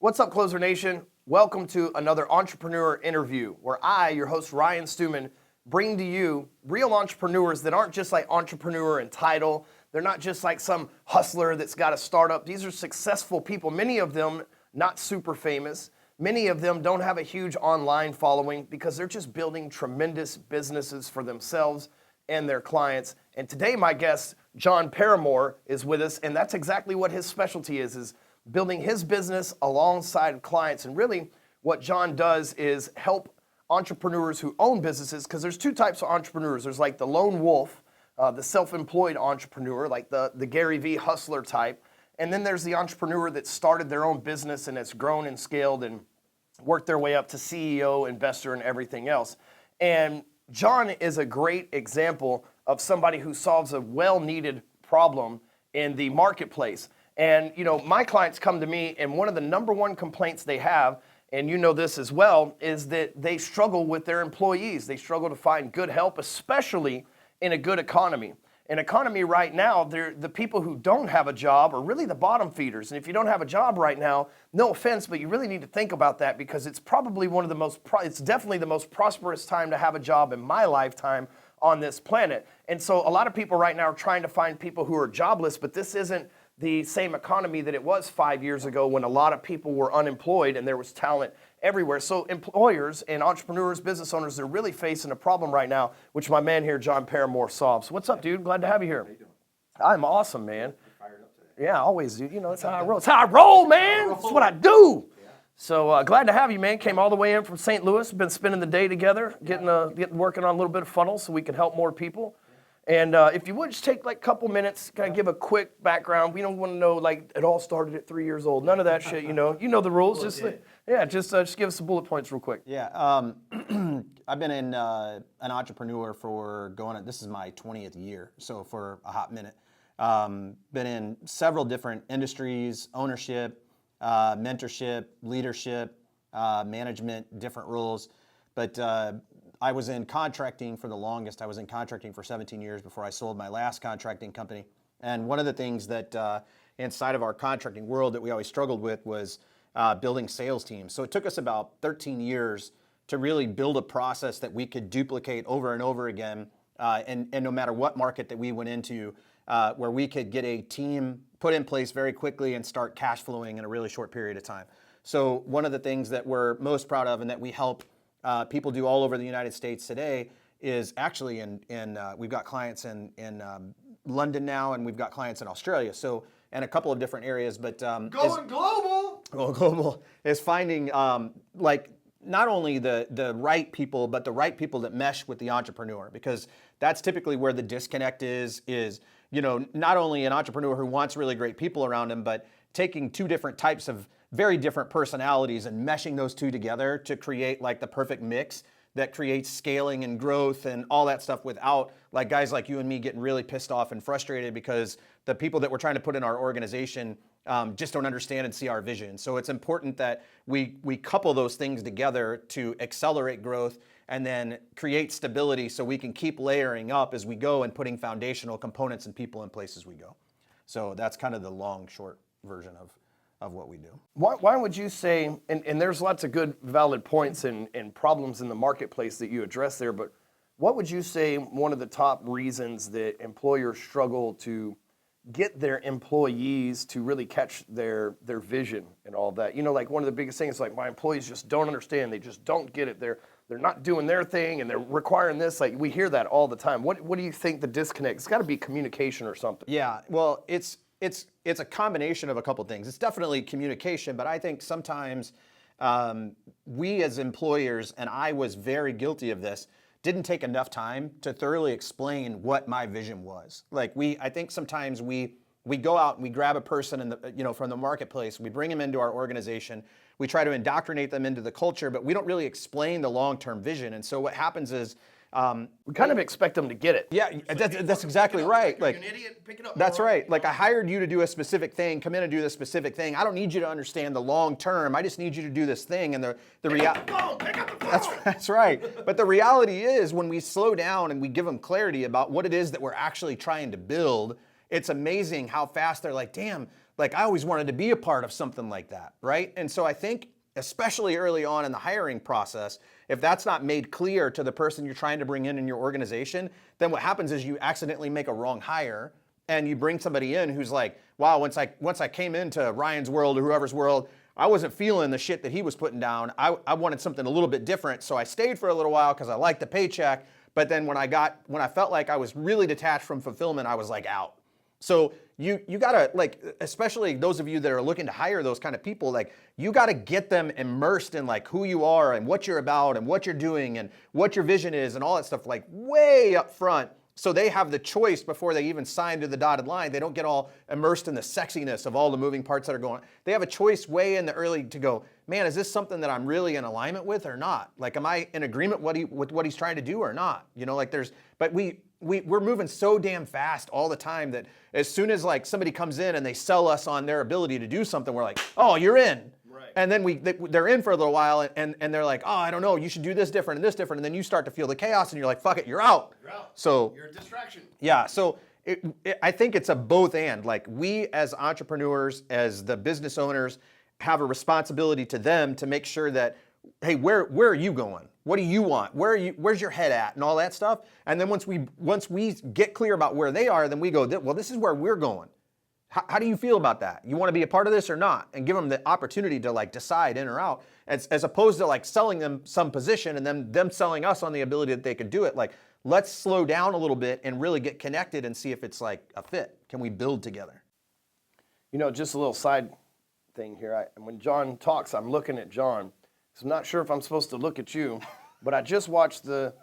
What's up, Closer Nation? Welcome to another entrepreneur interview where I, your host Ryan Stewman, bring to you real entrepreneurs that aren't just like entrepreneur and title. They're not just like some hustler that's got a startup. These are successful people, many of them not super famous. Many of them don't have a huge online following because they're just building tremendous businesses for themselves and their clients. And today my guest, Jon Paramore, is with us, and that's exactly what his specialty is building his business alongside clients. And really what Jon does is help entrepreneurs who own businesses, because there's two types of entrepreneurs. There's like the lone wolf, the self-employed entrepreneur, like the Gary V hustler type. And then there's the entrepreneur that started their own business and has grown and scaled and worked their way up to CEO, investor, and everything else. And Jon is a great example of somebody who solves a well-needed problem in the marketplace. And you know, my clients come to me, and one of the number one complaints they have, and you know this as well, is that they struggle with their employees. They struggle to find good help, especially in a good economy. An economy right now, the people who don't have a job are really the bottom feeders. And if you don't have a job right now, no offense, but you really need to think about that, because it's probably one of the most, it's definitely the most prosperous time to have a job in my lifetime on this planet. And so a lot of people right now are trying to find people who are jobless, but this isn't the same economy that it was 5 years ago when a lot of people were unemployed and there was talent everywhere. So employers and entrepreneurs, business owners, they're really facing a problem right now, which my man here, Jon Paramore, solves. What's up, dude? Glad to have you here. How you doing? I'm awesome, man. You're fired up today. Yeah, always, dude. You know, that's how I roll. That's how I roll, man. That's what I do. Yeah. So glad to have you, man. Came all the way in from St. Louis. Been spending the day together, getting working on a little bit of funnels so we can help more people. And if you would just take like a couple minutes, kind of give a quick background. We don't want to know like it all started at 3 years old. None of that shit, you know the rules. Just give us some bullet points real quick. Yeah, I've been an entrepreneur for this is my 20th year, so for a hot minute. Been in several different industries, ownership, mentorship, leadership, management, different roles. But I was in contracting for the longest. I was in contracting for 17 years before I sold my last contracting company. And one of the things that inside of our contracting world that we always struggled with was building sales teams. So it took us about 13 years to really build a process that we could duplicate over and over again, and no matter what market that we went into, where we could get a team put in place very quickly and start cash flowing in a really short period of time. So one of the things that we're most proud of and that we help people do all over the United States today is actually we've got clients in London now, and we've got clients in Australia. So, and a couple of different areas, but Going global is finding like not only the right people, but the right people that mesh with the entrepreneur, because that's typically where the disconnect is, you know, not only an entrepreneur who wants really great people around him, but taking two different types of very different personalities and meshing those two together to create like the perfect mix that creates scaling and growth and all that stuff without like guys like you and me getting really pissed off and frustrated because the people that we're trying to put in our organization just don't understand and see our vision. So it's important that we couple those things together to accelerate growth and then create stability so we can keep layering up as we go and putting foundational components and people in place as we go. So that's kind of the long, short version of what we do. Why would you say, and there's lots of good valid points and problems in the marketplace that you address there, but what would you say one of the top reasons that employers struggle to get their employees to really catch their vision and all that? You know, like one of the biggest things is like my employees just don't understand. They just don't get it. They're not doing their thing and they're requiring this. Like we hear that all the time. What do you think the disconnect? It's got to be communication or something. Yeah, well, it's a combination of a couple things. It's definitely communication, but I think sometimes we as employers, and I was very guilty of this, didn't take enough time to thoroughly explain what my vision was. Like I think sometimes we go out and we grab a person from the marketplace, we bring them into our organization, we try to indoctrinate them into the culture, but we don't really explain the long-term vision. And so what happens is we kind of expect them to get it. Yeah, that's exactly right. Like you're an idiot, pick it up. That's right. Like I hired you to do a specific thing, come in and do this specific thing. I don't need you to understand the long term. I just need you to do this thing. And the reality. That's right. But the reality is, when we slow down and we give them clarity about what it is that we're actually trying to build, it's amazing how fast they're like, damn, Like I always wanted to be a part of something like that, right? And so I think, especially early on in the hiring process, if that's not made clear to the person you're trying to bring in your organization, then what happens is you accidentally make a wrong hire and you bring somebody in who's like, wow, once I came into Ryan's world or whoever's world, I wasn't feeling the shit that he was putting down. I wanted something a little bit different, so I stayed for a little while because I liked the paycheck. But then when I felt like I was really detached from fulfillment, I was like out. So you gotta, like, especially those of you that are looking to hire those kind of people, like you gotta get them immersed in like who you are and what you're about and what you're doing and what your vision is and all that stuff, like way up front. So they have the choice before they even sign to the dotted line. They don't get all immersed in the sexiness of all the moving parts that are going on. They have a choice way in the early to go, man, is this something that I'm really in alignment with or not? Like, am I in agreement with what he's trying to do or not? You know, like but we're moving so damn fast all the time that as soon as like somebody comes in and they sell us on their ability to do something, we're like, oh, you're in. Right. And then they're in for a little while and they're like, oh, I don't know, you should do this different and this different. And then you start to feel the chaos and you're like, fuck it, you're out. You're out. So you're a distraction. Yeah. So I think it's a both and. Like we as entrepreneurs, as the business owners, have a responsibility to them to make sure that, hey, where are you going? What do you want? Where's your head at and all that stuff? And then once we get clear about where they are, then we go, well, this is where we're going. How do you feel about that? You want to be a part of this or not? And give them the opportunity to like decide in or out, as opposed to like selling them some position and then them selling us on the ability that they could do it. Like, let's slow down a little bit and really get connected and see if it's like a fit. Can we build together? You know, just a little side thing here. When Jon talks, I'm looking at Jon. So I'm not sure if I'm supposed to look at you, but I just watched the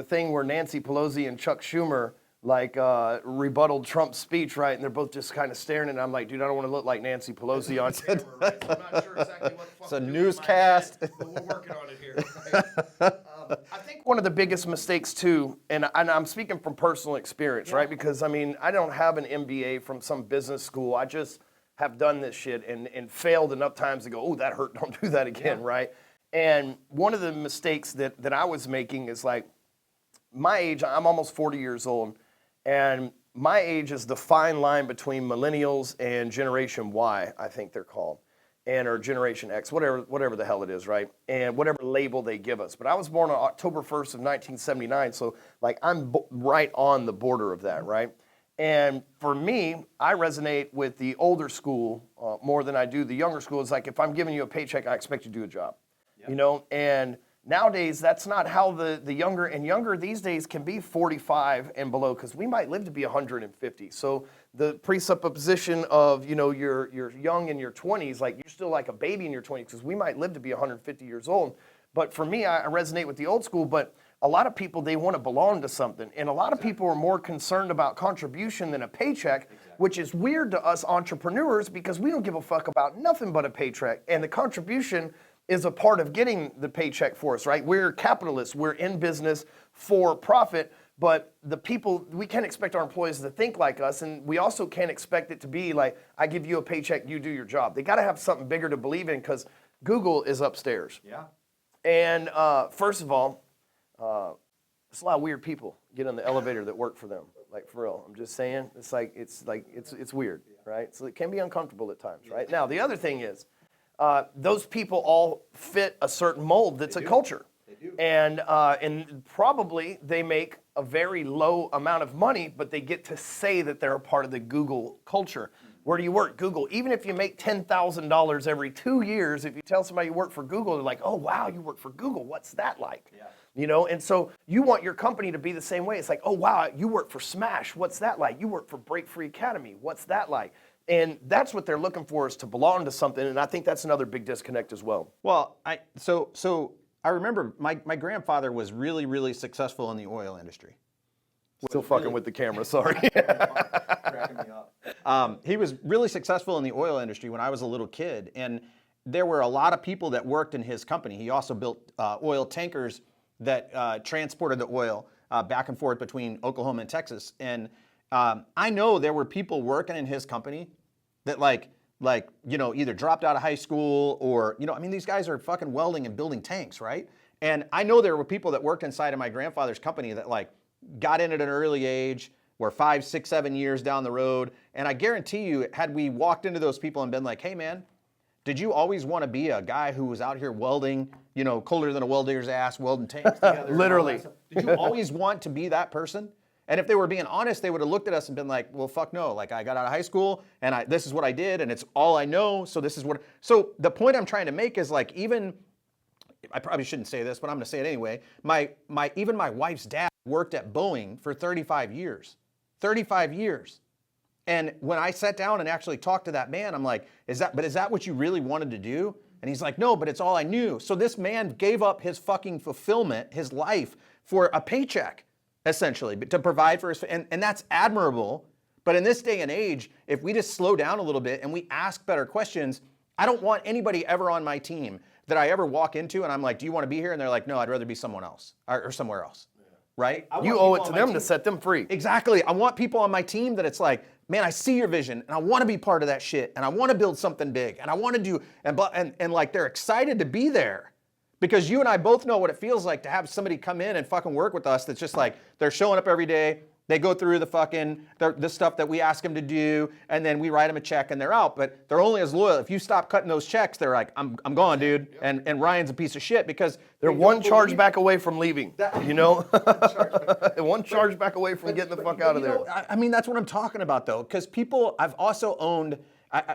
thing where Nancy Pelosi and Chuck Schumer like rebutted Trump's speech, right? And they're both just kind of staring, and I'm like, dude, I don't want to look like Nancy Pelosi on camera, right? So I'm not sure exactly what the fuck it's a newscast. But we're working on it here. Right? I think one of the biggest mistakes too, and I'm speaking from personal experience, right? Because I mean, I don't have an MBA from some business school. I just have done this shit and failed enough times to go, oh, that hurt, don't do that again, right? And one of the mistakes that I was making is like, my age, I'm almost 40 years old, and my age is the fine line between millennials and Generation Y, I think they're called, or Generation X, whatever the hell it is, right? And whatever label they give us. But I was born on October 1st of 1979, so like I'm right on the border of that, right? And for me, I resonate with the older school more than I do the younger school. It's like, if I'm giving you a paycheck, I expect you to do a job, you know? And nowadays, that's not how the younger these days can be 45 and below, because we might live to be 150. So the presupposition of, you know, you're young in your 20s, like you're still like a baby in your 20s, because we might live to be 150 years old. But for me, I resonate with the old school, but a lot of people, they want to belong to something. And a lot of people are more concerned about contribution than a paycheck, which is weird to us entrepreneurs because we don't give a fuck about nothing but a paycheck. And the contribution is a part of getting the paycheck for us, right? We're capitalists. We're in business for profit. But the people, we can't expect our employees to think like us. And we also can't expect it to be like, I give you a paycheck, you do your job. They got to have something bigger to believe in, because Google is upstairs. Yeah. And first of all, there's a lot of weird people get on the elevator that work for them. Like, for real, I'm just saying, it's weird, right? So it can be uncomfortable at times, right? Now, the other thing is, those people all fit a certain mold that's a culture. They do. And probably they make a very low amount of money, but they get to say that they're a part of the Google culture. Where do you work? Google. Even if you make $10,000 every 2 years, if you tell somebody you work for Google, they're like, oh, wow, you work for Google. What's that like? Yeah. You know, and so you want your company to be the same way. It's like, oh, wow, you work for Smash. What's that like? You work for Break Free Academy. What's that like? And that's what they're looking for, is to belong to something. And I think that's another big disconnect as well. Well, so I remember my grandfather was really, really successful in the oil industry. Still fucking with the camera, sorry. Cracking me up. He was really successful in the oil industry when I was a little kid. And there were a lot of people that worked in his company. He also built oil tankers that transported the oil back and forth between Oklahoma and Texas. And I know there were people working in his company that like, you know, either dropped out of high school or, you know, I mean, these guys are fucking welding and building tanks, right? And I know there were people that worked inside of my grandfather's company that like got in at an early age, we're 5, 6, 7 years down the road. And I guarantee you, had we walked into those people and been like, hey man, did you always want to be a guy who was out here welding, you know, colder than a welder's ass, welding tanks together? Literally. Did you always want to be that person? And if they were being honest, they would have looked at us and been like, well, fuck no. Like, I got out of high school and this is what I did and it's all I know. So this is what, so the point I'm trying to make is like, even, I probably shouldn't say this, but I'm going to say it anyway. Even my wife's dad worked at Boeing for 35 years. 35 years. And when I sat down and actually talked to that man, I'm like, is that what you really wanted to do? And he's like, no, but it's all I knew. So this man gave up his fucking fulfillment, his life, for a paycheck, essentially, to provide for his, and that's admirable. But in this day and age, if we just slow down a little bit and we ask better questions, I don't want anybody ever on my team that I ever walk into and I'm like, do you want to be here? And they're like, no, I'd rather be someone else or somewhere else. Right? You owe it to them to set them free. Exactly. I want people on my team that it's like, man, I see your vision and I want to be part of that shit and I want to build something big and I want to do, and like they're excited to be there. Because you and I both know what it feels like to have somebody come in and fucking work with us that's just like, they're showing up every day, they go through the fucking, the stuff that we ask them to do, and then we write them a check and they're out. But they're only as loyal. If you stop cutting those checks, they're like, I'm gone, dude. And Ryan's a piece of shit because they're one chargeback away from leaving, you know? One chargeback away from getting the fuck out of there. I mean, that's what I'm talking about though. Because people, I've also owned,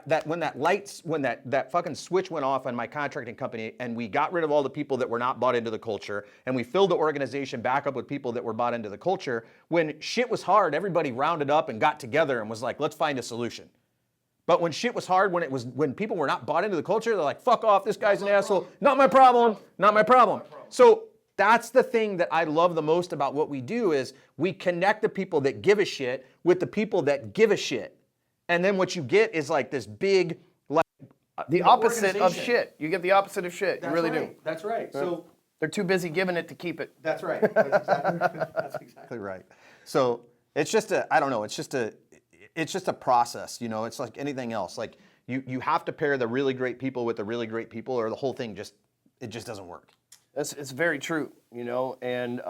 that when that fucking switch went off on my contracting company and we got rid of all the people that were not bought into the culture and we filled the organization back up with people that were bought into the culture, when shit was hard, everybody rounded up and got together and was like, let's find a solution. But when shit was hard, when people were not bought into the culture, they're like, fuck off, this guy's an asshole, not my problem, not my problem. So that's the thing that I love the most about what we do is we connect the people that give a shit with the people that give a shit. And then what you get is like this big, like the opposite of shit. You get the opposite of shit. You really do. That's right. So they're too busy giving it to keep it. That's right. That's exactly right. So it's just I don't know. It's just a process. You know, it's like anything else. Like you have to pair the really great people with the really great people, or the whole thing just doesn't work. It's very true. You know, and.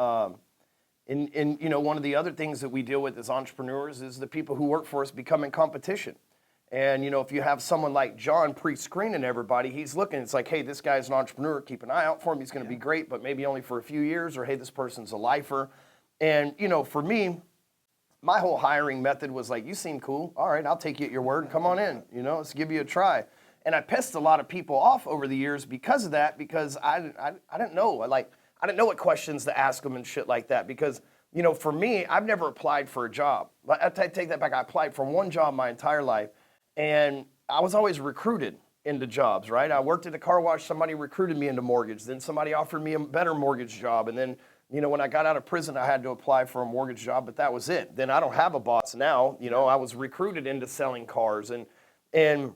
And you know, one of the other things that we deal with as entrepreneurs is the people who work for us become in competition. And you know, if you have someone like Jon pre-screening everybody, he's looking, it's like, hey, this guy's an entrepreneur, keep an eye out for him, he's gonna be great, but maybe only for a few years, or hey, this person's a lifer. And you know, for me, my whole hiring method was like, you seem cool, all right, I'll take you at your word, come on in, you know, let's give you a try. And I pissed a lot of people off over the years because of that, because I didn't know, I didn't know what questions to ask them and shit like that because, you know, for me, I've never applied for a job. I take that back. I applied for one job my entire life, and I was always recruited into jobs, right? I worked at a car wash. Somebody recruited me into mortgage. Then somebody offered me a better mortgage job. And then, you know, when I got out of prison, I had to apply for a mortgage job, but that was it. Then I don't have a boss now. You know, I was recruited into selling cars. And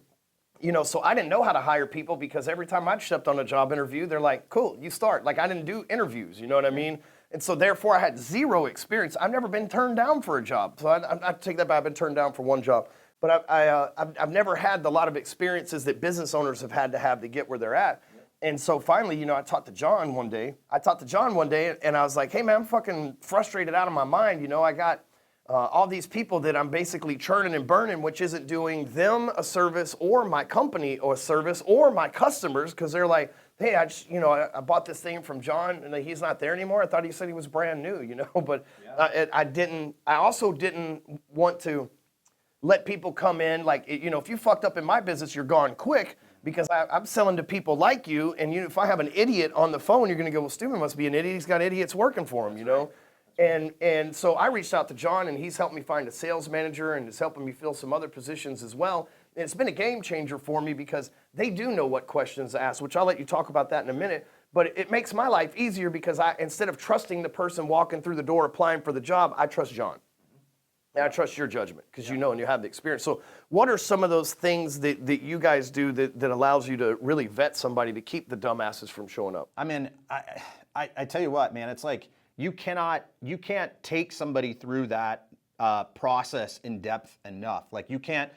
you know, so I didn't know how to hire people because every time I stepped on a job interview, they're like, cool, you start. Like I didn't do interviews, you know what I mean? And so therefore I had zero experience. I've never been turned down for a job. So I take that back, I've been turned down for one job. But I've never had a lot of experiences that business owners have had to get where they're at. And so finally, you know, I talked to Jon one day and I was like, hey man, I'm fucking frustrated out of my mind. You know, I got all these people that I'm basically churning and burning, which isn't doing them a service or my company or a service or my customers, because they're like, hey, I bought this thing from Jon and he's not there anymore. I thought he said he was brand new, you know, but I also didn't want to let people come in like, you know, if you fucked up in my business, you're gone quick because I'm selling to people like you. And if I have an idiot on the phone, you're going to go, well, Stewman must be an idiot. He's got idiots working for him, you know. And so I reached out to Jon, and he's helped me find a sales manager and is helping me fill some other positions as well. And it's been a game changer for me because they do know what questions to ask, which I'll let you talk about that in a minute. But it makes my life easier because instead of trusting the person walking through the door applying for the job, I trust Jon. And I trust your judgment because you know and you have the experience. So what are some of those things that you guys do that allows you to really vet somebody to keep the dumbasses from showing up? I mean, I tell you what, man, it's like, you can't take somebody through that process in depth enough. Like you can't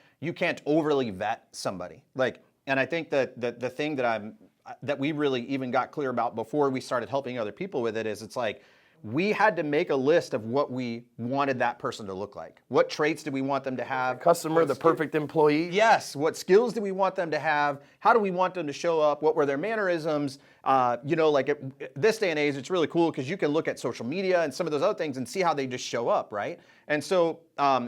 overly vet somebody. Like, and I think that the thing that we really even got clear about before we started helping other people with it is it's like we had to make a list of what we wanted that person to look like. What traits did we want them to have? Customer, the perfect employee. Yes. What skills do we want them to have? How do we want them to show up? What were their mannerisms? Like this day and age, it's really cool because you can look at social media and some of those other things and see how they just show up, right? And so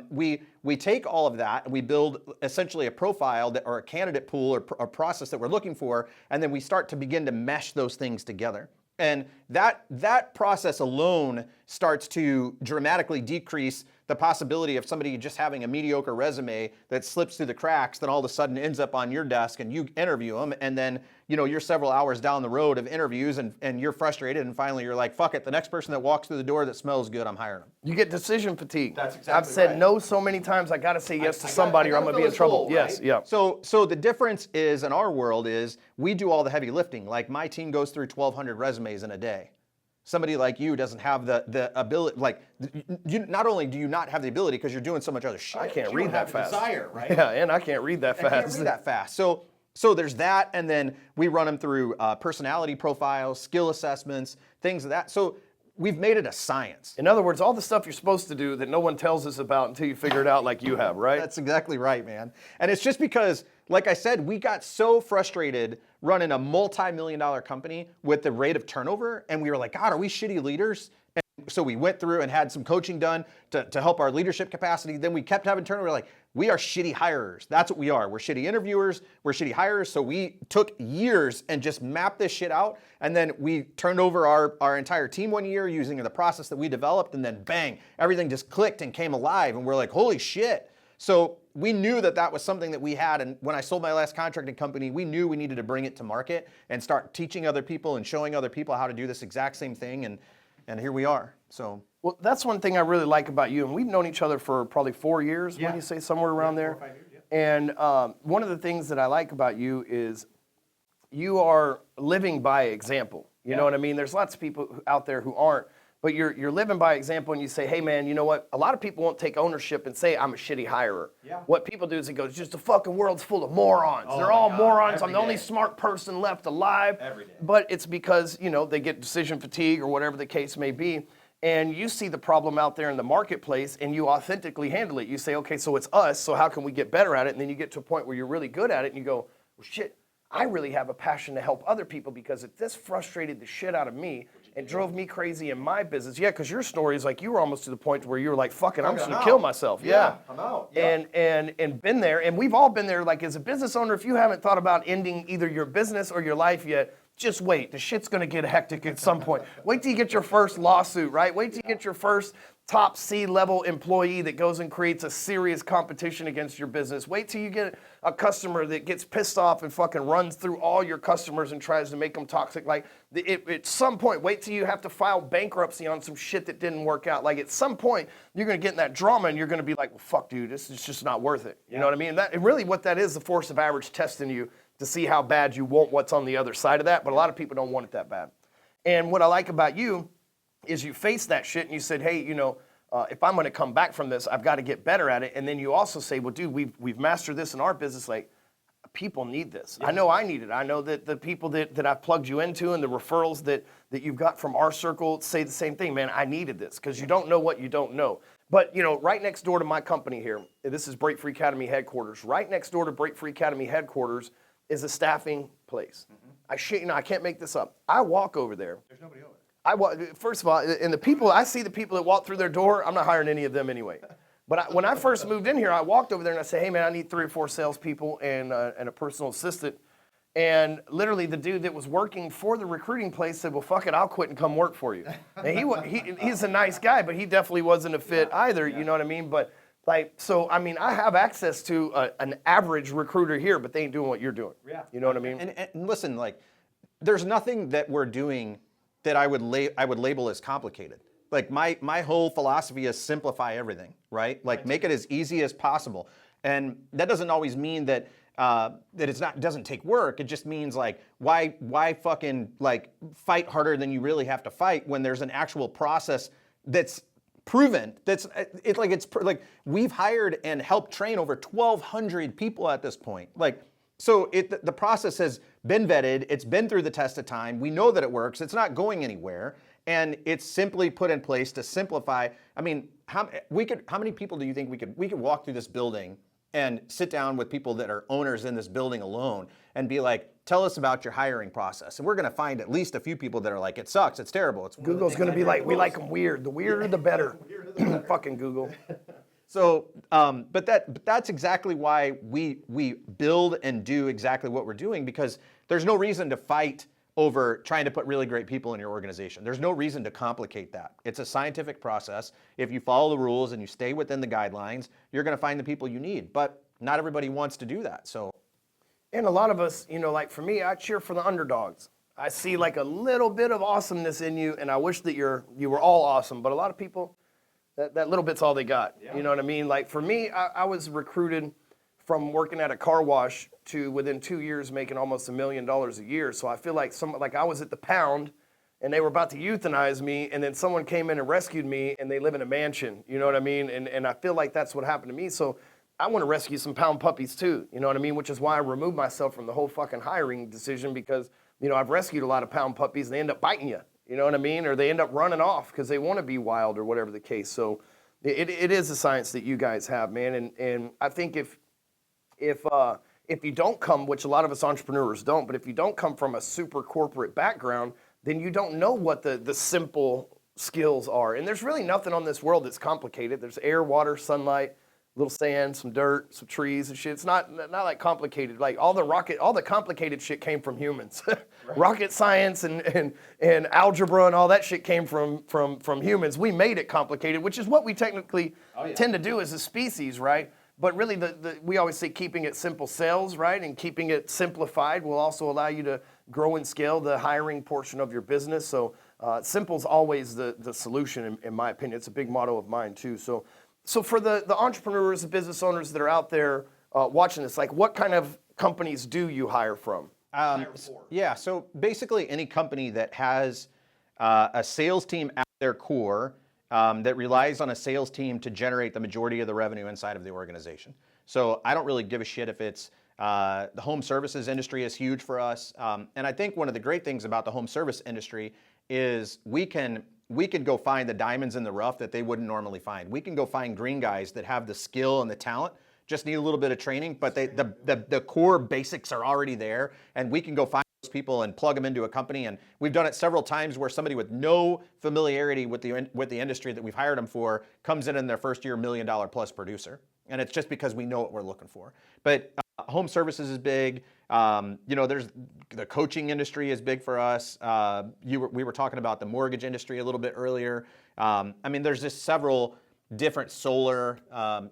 we take all of that and we build essentially a profile or a candidate pool or a process that we're looking for, and then we start to begin to mesh those things together. And that process alone starts to dramatically decrease the possibility of somebody just having a mediocre resume that slips through the cracks, then all of a sudden ends up on your desk and you interview them, and then you're several hours down the road of interviews and you're frustrated, and finally you're like, fuck it, the next person that walks through the door that smells good, I'm hiring them. You get decision fatigue. That's exactly I've said right. no so many times, I gotta say yes to somebody or I'm gonna be in trouble. Yes, yeah. So the difference is in our world is we do all the heavy lifting. Like my team goes through 1,200 resumes in a day. Somebody like you doesn't have the ability, not only do you not have the ability because you're doing so much other shit. I can't read that fast. Desire, right? Yeah, and I can't read that fast. I can't read that fast. So there's that, and then we run them through personality profiles, skill assessments, things of that. So we've made it a science. In other words, all the stuff you're supposed to do that no one tells us about until you figure it out like you have, right? That's exactly right, man. And it's just because, like I said, we got so frustrated running a multi-million-dollar company with the rate of turnover, and we were like, God, are we shitty leaders? And so we went through and had some coaching done to help our leadership capacity. Then we kept having turnover. We're like, we are shitty hirers. That's what we are. We're shitty interviewers. We're shitty hirers. So we took years and just mapped this shit out. And then we turned over our entire team one year using the process that we developed. And then bang, everything just clicked and came alive. And we're like, holy shit. So we knew that was something that we had. And when I sold my last contracting company, we knew we needed to bring it to market and start teaching other people and showing other people how to do this exact same thing. And here we are. So. Well, that's one thing I really like about you, and we've known each other for probably 4 years, Yeah. when you say somewhere around there. 4 or 5 years, yeah. And one of the things that I like about you is you are living by example. You know what I mean? There's lots of people out there who aren't, but you're living by example, and you say, hey man, you know what? A lot of people won't take ownership and say, I'm a shitty hirer. Yeah. What people do is they go, it's just the fucking world's full of morons. They're all morons. I'm the only day. smart person left alive. Every day. But it's because, they get decision fatigue or whatever the case may be. And you see the problem out there in the marketplace and you authentically handle it. You say, okay, so it's us, so how can we get better at it? And then you get to a point where you're really good at it and you go, well, shit, I really have a passion to help other people because if this frustrated the shit out of me and drove me crazy in my business. Yeah, because your story is like you were almost to the point where you were like, fuck it, I'm just gonna kill myself. Yeah, I'm out. Yeah. And been there, and we've all been there. Like as a business owner, if you haven't thought about ending either your business or your life yet, just wait. The shit's gonna get hectic at some point. Wait till you get your first lawsuit, right? Wait till you get your first top C-level employee that goes and creates a serious competition against your business. Wait till you get a customer that gets pissed off and fucking runs through all your customers and tries to make them toxic. Like at some point, wait till you have to file bankruptcy on some shit that didn't work out. Like at some point, you're gonna get in that drama and you're gonna be like, well, fuck dude, this is just not worth it. You know what I mean? And really what that is, the force of average testing you to see how bad you want what's on the other side of that, but a lot of people don't want it that bad. And what I like about you is you face that shit and you said, hey, if I'm gonna come back from this, I've gotta get better at it. And then you also say, well, dude, we've mastered this in our business, like, people need this. Yeah. I know I need it. I know that the people that I've plugged you into and the referrals that you've got from our circle say the same thing, man, I needed this, because you don't know what you don't know. But, right next door to my company here, this is Break Free Academy headquarters. Right next door to Break Free Academy headquarters is a staffing place. Mm-hmm. I can't make this up. I walk over there. There's nobody over there. First of all, and I see the people that walk through their door, I'm not hiring any of them anyway. But when I first moved in here, I walked over there and I said, hey man, I need 3 or 4 salespeople and a personal assistant. And literally the dude that was working for the recruiting place said, well, fuck it, I'll quit and come work for you. And he's a nice guy, but he definitely wasn't a fit either, you know what I mean? But I have access to an average recruiter here, but they ain't doing what you're doing. Yeah. You know what I mean? And listen, there's nothing that we're doing that I would label as complicated. Like my whole philosophy is simplify everything, right? Like make it as easy as possible. And that doesn't always mean that it doesn't take work. It just means why fucking fight harder than you really have to fight when there's an actual process that's proven. We've hired and helped train over 1,200 people at this point. So the process has been vetted. It's been through the test of time. We know that it works. It's not going anywhere. And it's simply put in place to simplify. I mean, how many people do you think we could walk through this building and sit down with people that are owners in this building alone and be like, tell us about your hiring process. And we're going to find at least a few people that are like, it sucks, it's terrible. It's Google's going to be like, we like them weird. The weirder, the better. Fucking Google. So, but that's exactly why we build and do exactly what we're doing, because there's no reason to fight over trying to put really great people in your organization. There's no reason to complicate that. It's a scientific process. If you follow the rules and you stay within the guidelines, you're going to find the people you need. But not everybody wants to do that. So, and a lot of us, you know, like for me, I cheer for the underdogs. I see like a little bit of awesomeness in you, and I wish that you were all awesome. But a lot of people, that little bit's all they got. Yeah. You know what I mean? Like for me, I was recruited from working at a car wash to within 2 years making almost $1 million a year. So I feel like I was at the pound and they were about to euthanize me, and then someone came in and rescued me, and they live in a mansion. You know what I mean? And I feel like that's what happened to me. So I want to rescue some pound puppies too. You know what I mean? Which is why I removed myself from the whole fucking hiring decision, because, you know, I've rescued a lot of pound puppies and they end up biting you. You know what I mean? Or they end up running off because they want to be wild or whatever the case. So it is a science that you guys have, man. And I think if you don't come, which a lot of us entrepreneurs don't, but if you don't come from a super corporate background, then you don't know what the simple skills are. And there's really nothing on this world that's complicated. There's air, water, sunlight, a little sand, some dirt, some trees and shit. It's not like complicated. Like all the complicated shit came from humans. Right. Rocket science and algebra and all that shit came from humans. We made it complicated, which is what we technically tend to do as a species, right? But really, we always say keeping it simple sells, right? And keeping it simplified will also allow you to grow and scale the hiring portion of your business. So simple's always the solution, in my opinion. It's a big motto of mine, too. So for the entrepreneurs, the business owners that are out there watching this, like what kind of companies do you hire from? Yeah, so basically any company that has a sales team at their core, that relies on a sales team to generate the majority of the revenue inside of the organization. So I don't really give a shit if it's the home services industry is huge for us. And I think one of the great things about the home service industry is we can go find the diamonds in the rough that they wouldn't normally find. We can go find green guys that have the skill and the talent, just need a little bit of training, but the core basics are already there, and we can go find people and plug them into a company. And we've done it several times where somebody with no familiarity with the industry that we've hired them for comes in their first year $1 million plus producer. And it's just because we know what we're looking for. But home services is big. You know, there's the coaching industry is big for us. We were talking about the mortgage industry a little bit earlier. I mean, there's just several different solar,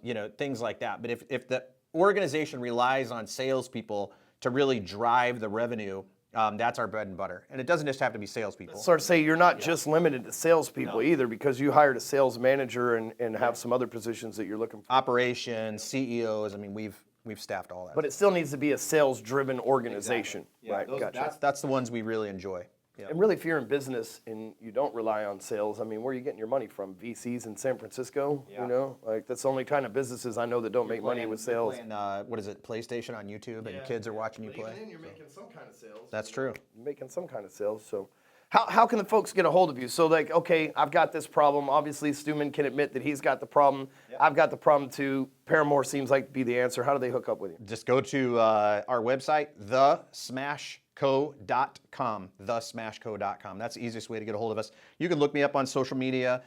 you know, things like that. But if the organization relies on salespeople to really drive the revenue, that's our bread and butter. And it doesn't just have to be salespeople. Sort of say you're not just limited to salespeople either, because you hired a sales manager and have some other positions that you're looking for. Operations, CEOs, I mean, we've staffed all that. But it still needs to be a sales-driven organization. Exactly. Right, gotcha. That's the ones we really enjoy. Yeah. And really, if you're in business and you don't rely on sales, I mean, where are you getting your money from? VCs in San Francisco? Yeah. You know, like that's the only kind of businesses I know that don't make money with sales. You're playing, what is it, PlayStation on YouTube, and kids are watching you play? You're making some kind of sales. That's true. You're making some kind of sales. So how can the folks get a hold of you? So like, okay, I've got this problem. Obviously, Stewman can admit that he's got the problem. Yep. I've got the problem too. Paramore seems like to be the answer. How do they hook up with you? Just go to our website, thesmashco.com, thesmashco.com. That's the easiest way to get a hold of us. You can look me up on social media.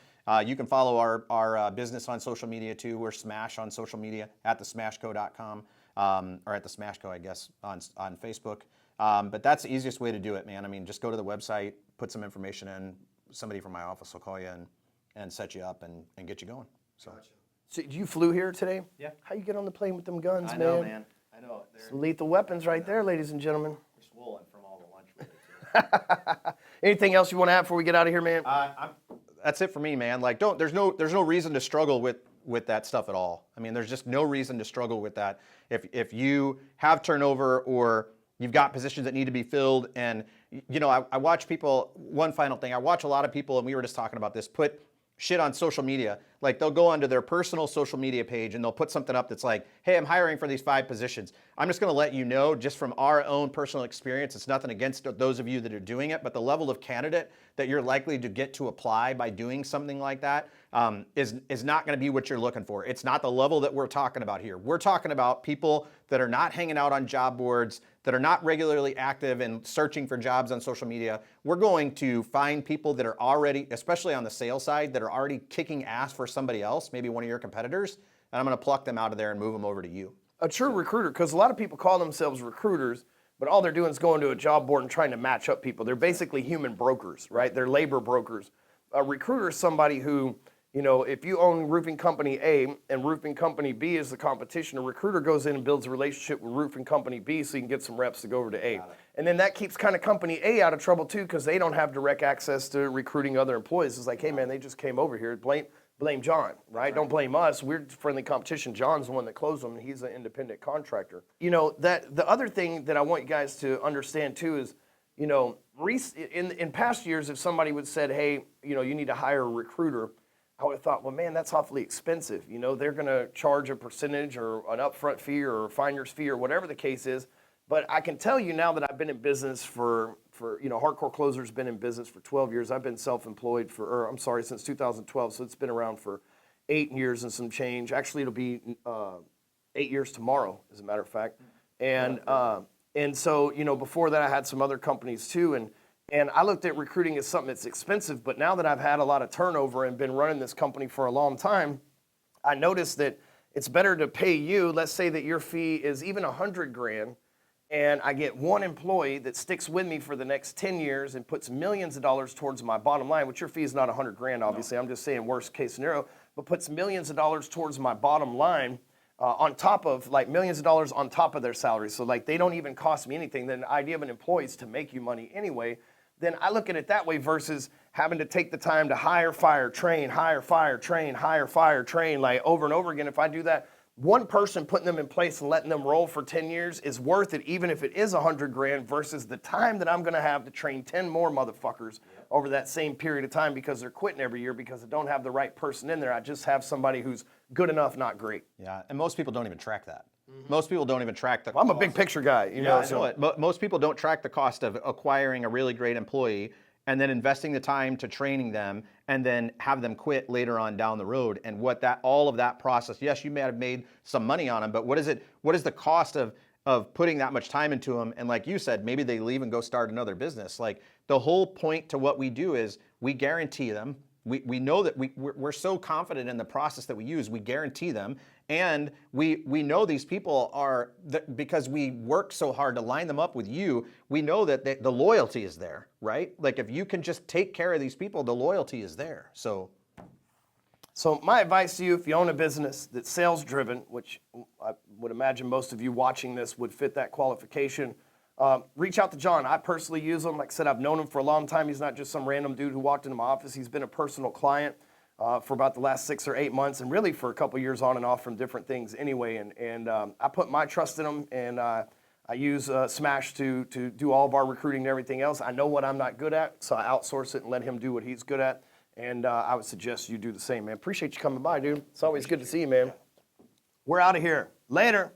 You can follow our business on social media too. We're Smash on social media, at thesmashco.com, or at the Smashco, I guess, on Facebook. But that's the easiest way to do it, man. I mean, just go to the website, put some information in. Somebody from my office will call you and set you up and get you going. So. Gotcha. So you flew here today? Yeah. How you get on the plane with them guns, man? I know, man. I know. Some lethal weapons right there, ladies and gentlemen. We're swollen from all the lunch with it, too. Anything else you want to add before we get out of here, man? That's it for me, man. Like, there's no reason to struggle with that stuff at all. I mean, there's just no reason to struggle with that. If you have turnover or you've got positions that need to be filled, and you know, I watch people. One final thing, I watch a lot of people, and we were just talking about this. Put shit on social media. Like they'll go onto their personal social media page and they'll put something up that's like, hey, I'm hiring for these 5 positions. I'm just gonna let you know, just from our own personal experience, it's nothing against those of you that are doing it, but the level of candidate that you're likely to get to apply by doing something like that is not gonna be what you're looking for. It's not the level that we're talking about here. We're talking about people that are not hanging out on job boards, that are not regularly active and searching for jobs on social media. We're going to find people that are already, especially on the sales side, that are already kicking ass for somebody else, maybe one of your competitors, and I'm gonna pluck them out of there and move them over to you. A true recruiter, because a lot of people call themselves recruiters, but all they're doing is going to a job board and trying to match up people. They're basically human brokers, right? They're labor brokers. A recruiter is somebody who, you know, if you own roofing company A and roofing company B is the competition, a recruiter goes in and builds a relationship with roofing company B so you can get some reps to go over to A. And then that keeps kind of company A out of trouble too, because they don't have direct access to recruiting other employees. It's like, hey man, they just came over here. Blame John, right? Don't blame us. We're friendly competition. John's the one that closed them, and he's an independent contractor. You know, that the other thing that I want you guys to understand too is, you know, in past years, if somebody would said, hey, you know, you need to hire a recruiter, I would have thought, well, man, that's awfully expensive. You know, they're going to charge a percentage or an upfront fee or a finder's fee or whatever the case is. But I can tell you now that I've been in business for you know, Hardcore Closer's been in business for 12 years. I've been self-employed since 2012. So it's been around for 8 years and some change. Actually, it'll be 8 years tomorrow, as a matter of fact. And so, you know, before that, I had some other companies too. And I looked at recruiting as something that's expensive, but now that I've had a lot of turnover and been running this company for a long time, I noticed that it's better to pay you. Let's say that your fee is even $100,000, and I get one employee that sticks with me for the next 10 years and puts millions of dollars towards my bottom line, which your fee is not $100,000, obviously. No. I'm just saying worst case scenario, but puts millions of dollars towards my bottom line. On top of, like, millions of dollars on top of their salary. So like they don't even cost me anything. Then the idea of an employee is to make you money anyway. Then I look at it that way versus having to take the time to hire, fire, train, hire, fire, train, hire, fire, train, like over and over again. If I do that, one person putting them in place and letting them roll for 10 years is worth it, even if it is $100,000 versus the time that I'm going to have to train 10 more motherfuckers over that same period of time because they're quitting every year because I don't have the right person in there. I just have somebody who's good enough, not great. Yeah, and most people don't even track that. Most people don't even track the I'm a big picture guy, you know. I know it. But most people don't track the cost of acquiring a really great employee and then investing the time to training them and then have them quit later on down the road. And all of that process, yes, you may have made some money on them, but what is the cost of putting that much time into them? And like you said, maybe they leave and go start another business. Like the whole point to what we do is we guarantee them. We know that we're so confident in the process that we use, we guarantee them. And we know these people because we work so hard to line them up with you, we know that the loyalty is there, right? Like if you can just take care of these people, the loyalty is there. So my advice to you, if you own a business that's sales driven, which I would imagine most of you watching this would fit that qualification, reach out to John. I personally use him. Like I said, I've known him for a long time. He's not just some random dude who walked into my office. He's been a personal client for about the last 6 or 8 months, and really for a couple years on and off from different things anyway. And I put my trust in him, and I use Smash to do all of our recruiting and everything else. I know what I'm not good at, so I outsource it and let him do what he's good at. And I would suggest you do the same, man. Appreciate you coming by, dude. It's always good to see you, man. We're out of here. Later.